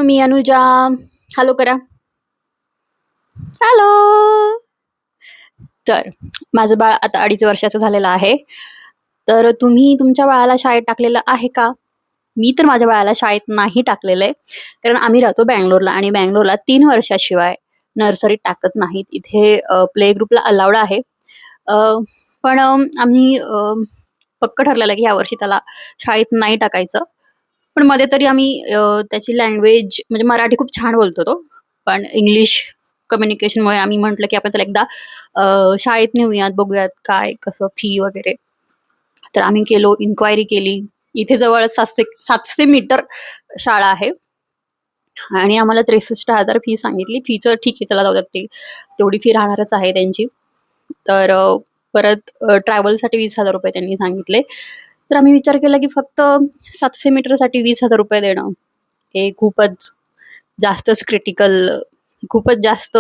मी Anuja. Hello करा. Hello. तर माझं बाळ आता 2.5 वर्षाचं झालेलं आहे. तर तुम्ही तुमच्या बाळाला शाळेत टाकलेलं आहे का? मी तर माझ्या बाळाला शाळेत नाही टाकलेलं आहे. कारण आम्ही राहतो बंगलोरला आणि बंगलोरला 3 वर्षाशिवाय नर्सरीत टाकत नाहीत. इथे प्ले ग्रुपला अलाउड आहे. अ, पण आम्ही पक्कं ठरलेलं की यावर्षी त्याला शाळेत नाही टाकायचं. पण मध्ये तरी आम्ही त्याची लँग्वेज म्हणजे मराठी खूप छान बोलतो तो. पण इंग्लिश कम्युनिकेशनमुळे आम्ही म्हटलं की आपण त्याला एकदा शाळेत नेऊयात, बघूयात काय कसं फी वगैरे. तर आम्ही इन्क्वायरी केली. इथे जवळ 700 मीटर शाळा आहे आणि आम्हाला 63,000 फी सांगितली. फीचं ठीक आहे, चला जाऊ द्यात, ते तेवढी फी राहणारच आहे त्यांची. तर परत ट्रॅव्हलसाठी 20,000 रुपये त्यांनी सांगितले. तर आम्ही विचार केला की फक्त 700 मीटरसाठी 20,000 रुपये देणं हे खूपच जास्तच क्रिटिकल, खूपच जास्त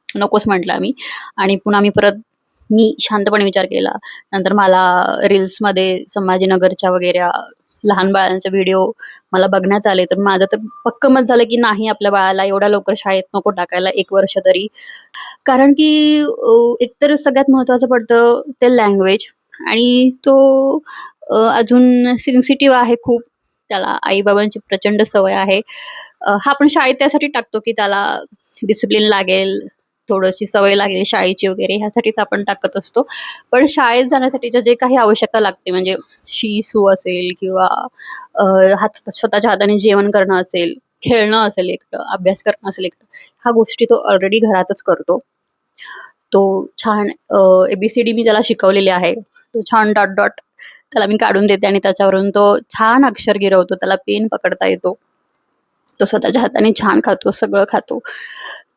नकोच म्हटलं आम्ही. आणि पुन्हा मी शांतपणे विचार केला. नंतर मला रील्समध्ये संभाजीनगरच्या वगैरे लहान बाळांचे व्हिडिओ मला बघण्यात आले. तर माझं तर पक्कं मत झालं की नाही, आपल्या बाळाला एवढ्या लवकर शाळेत नको टाकायला, 1 वर्ष तरी. कारण की एकतर सगळ्यात महत्त्वाचं पडतं ते लँग्वेज. आणि तो अजून सेन्सिटिव्ह आहे खूप. त्याला आई-बाबांची प्रचंड सवय आहे. हा आपण शाळेत त्यासाठी टाकतो की त्याला डिसिप्लिन लागेल, थोडीशी सवय लागेल शाळेची वगैरे, ह्यासाठीच आपण टाकत असतो. पण शाळेत जाण्यासाठीच्या जे काही आवश्यकता लागते, म्हणजे शी-सू असेल किंवा स्वतःच्या हाताने जेवण करणं असेल, खेळणं असेल एकटं, अभ्यास करणं असेल एकटं, ह्या गोष्टी तो ऑलरेडी घरातच करतो. तो छान ABCD मी त्याला शिकवलेली आहे. तो छान डॉट त्याला मी काढून देते आणि त्याच्यावरून तो छान अक्षर गिरवतो. त्याला पेन पकडता येतो. तो स्वतःच्या हाताने छान खातो, सगळं खातो.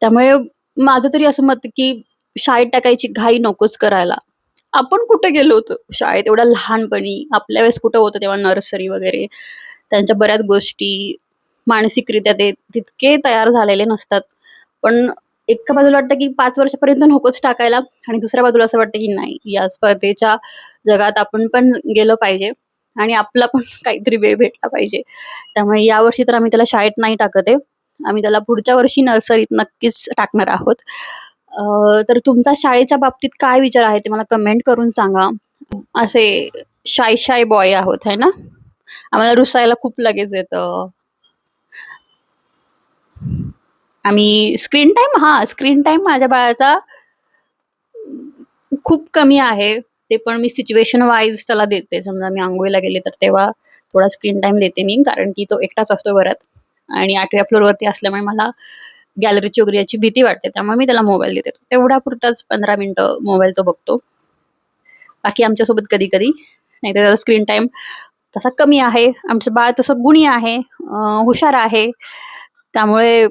त्यामुळे माझं तरी असं मत की शाळेत टाकायची घाई नकोच करायला. आपण कुठे गेलो होतो शाळेत एवढ्या लहानपणी? आपल्या वेळेस कुठं होतं तेव्हा नर्सरी वगैरे. त्यांच्या बऱ्याच गोष्टी मानसिकरित्या ते तितके तयार झालेले नसतात. पण एका बाजूला वाटतं की 5 वर्षापर्यंत नकोच टाकायला आणि दुसऱ्या बाजूला असं वाटतं की नाही, या स्पर्धेच्या जगात आपण पण गेलं पाहिजे आणि आपला पण काहीतरी वेळ भेटला पाहिजे. त्यामुळे यावर्षी तर आम्ही त्याला शाळेत नाही टाकत आहे. आम्ही त्याला पुढच्या वर्षी नर्सरीत नक्कीच टाकणार आहोत. तर तुमचा शाळेच्या बाबतीत काय विचार आहे ते मला कमेंट करून सांगा. असे शाय बॉय आहोत, है ना? आम्हाला रुसायला खूप लगेच येतं. स्क्रीन टाईम माझ्या बाळाचा खूप कमी आहे. ते पण मी सिच्युएशन वाईज त्याला देते. समजा मी अंघोळीला गेले तर तेव्हा थोडा स्क्रीन टाईम देते मी, कारण की तो एकटाच असतो घरात आणि 8व्या फ्लोअरवरती असल्यामुळे मला गॅलरीची वगैरे याची भीती वाटते. त्यामुळे मी त्याला मोबाईल देते. तेवढ्यापुरताच 15 मिनिटं मोबाईल तो बघतो. बाकी आमच्यासोबत कधी-कधी. नाहीतर त्याचा स्क्रीन टाईम तसा कमी आहे. आमचं बाळ तसं गुणी आहे, हुशार आहे. त्यामुळे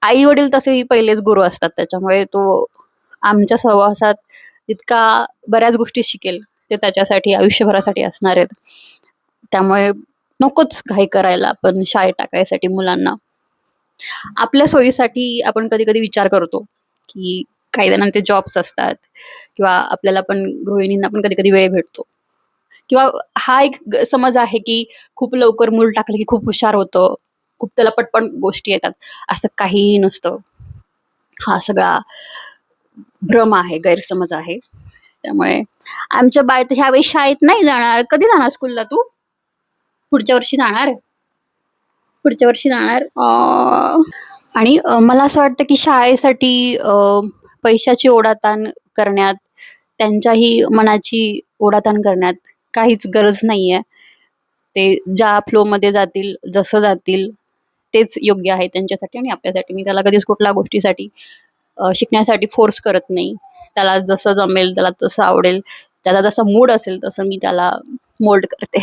आई-वडील तसेही पहिलेच गुरु असतात. त्याच्यामुळे तो आमच्या सहवासात इतका बऱ्याच गोष्टी शिकेल. ते त्याच्यासाठी आयुष्यभरासाठी असणार आहेत. त्यामुळे नकोच घाई करायला आपण शाळेत टाकायसाठी मुलांना. आपल्या सोयीसाठी आपण कधी-कधी विचार करतो, की काही जणांचे जॉब्स असतात किंवा आपल्याला पण गृहिणींना पण कधी-कधी वेळ भेटतो. किंवा हा एक समज आहे, की खूप लवकर मूल टाकलं की खूप हुशार होतं. खूप त्याला पटपट गोष्टी येतात. असं काहीही नसतं. हा सगळा भ्रम आहे, गैरसमज आहे. त्यामुळे आमचं बाळ तर ह्यावेळी शाळेत नाही जाणार. कधी जाणार स्कूलला तू? पुढच्या वर्षी जाणार? पुढच्या वर्षी जाणार. आणि मला असं वाटतं की शाळेसाठी पैशाची ओढाताण करण्यात, त्यांच्याही मनाची ओढाताण करण्यात काहीच गरज नाहीये. ते ज्या फ्लोमध्ये जातील, जसं जातील तेच योग्य आहे त्यांच्यासाठी आणि आपल्यासाठी. मी त्याला कधीच कुठल्या गोष्टीसाठी शिकण्यासाठी फोर्स करत नाही. त्याला जसं जमेल, त्याला तसं आवडेल, त्याचा जसा मूड असेल तसं मी त्याला मोल्ड करते.